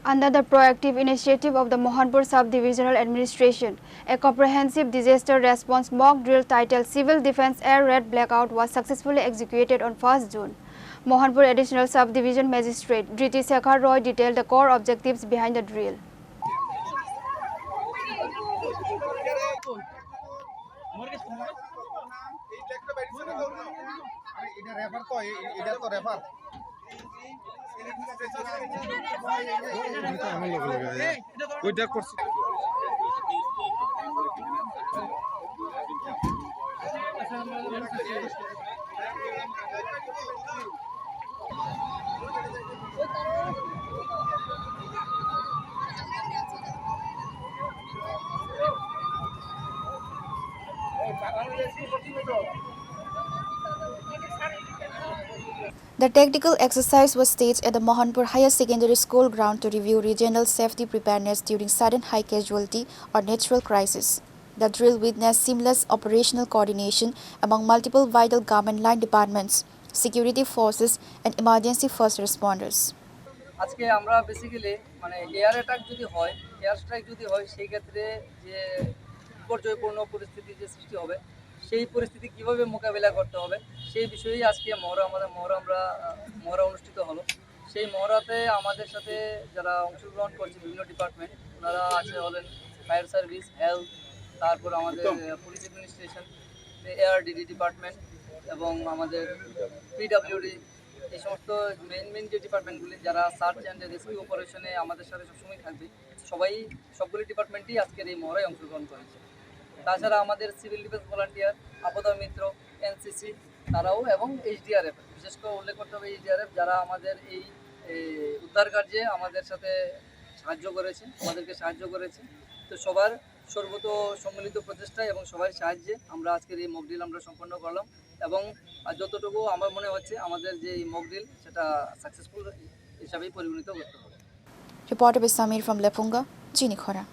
Under the proactive initiative of the Mohanpur Sub-Divisional Administration, a comprehensive disaster response mock drill titled Civil Defence Air Raid Blackout was successfully executed on 1st June. Mohanpur Additional Sub-Division Magistrate Dhriti Shekhar Roy detailed the core objectives behind the drill. The tactical exercise was staged at the Mohanpur Higher Secondary School ground to review regional safety preparedness during sudden high casualty or natural crisis. The drill witnessed seamless operational coordination among multiple vital government line departments, security forces and emergency first responders. আজকে আমরা basically মানে air attack যদি হয়, air strike যদি হয়, সেই ক্ষেত্রে যে বিপর্যয়পূর্ণ পরিস্থিতি যে সৃষ্টি হবে, সেই পরিস্থিতি কিভাবে মোকাবিলা করতে হবে সেই বিষয়েই আজকে মহড়া অনুষ্ঠিত হলো। সেই মহড়াতে আমাদের সাথে যারা অংশগ্রহণ করছে বিভিন্ন ডিপার্টমেন্ট, ওনারা হলেন ফায়ার সার্ভিস, হেলথ, তারপর আমাদের পুলিশ অ্যাডমিনিস্ট্রেশন, এআরডিডি ডিপার্টমেন্ট এবং আমাদের পিডব্লিউডি, এই সমস্ত মেন যে ডিপার্টমেন্টগুলি যারা সার্চ অ্যান্ড রেস্কিউ অপারেশনে আমাদের সাথে সবসময় থাকবে, সবগুলি ডিপার্টমেন্টই আজকের এই মহড়ায় অংশগ্রহণ করেছে। তাছাড়া আমাদের সিভিল ডিফেন্স ভলান্টিয়ার, আপদা মিত্র, এনসিসি তারাও এবং এইচডিআরএফ, বিশেষ করে উল্লেখ করতে হবে এইচডিআরএফ, যারা আমাদের এই উদ্ধার কার্যে আমাদেরকে সাহায্য করেছে। তো সবার সম্মিলিত প্রচেষ্টা এবং সবার সাহায্যে আমরা আজকের এই মক ড্রিল আমরা সম্পন্ন করলাম এবং যতটুকু আমার মনে হচ্ছে আমাদের যে এই মক ড্রিল সেটা সাকসেসফুল হিসাবেই পরিগণিত করতে হবে। Reported by Samir from Lepunga, Chinikhora.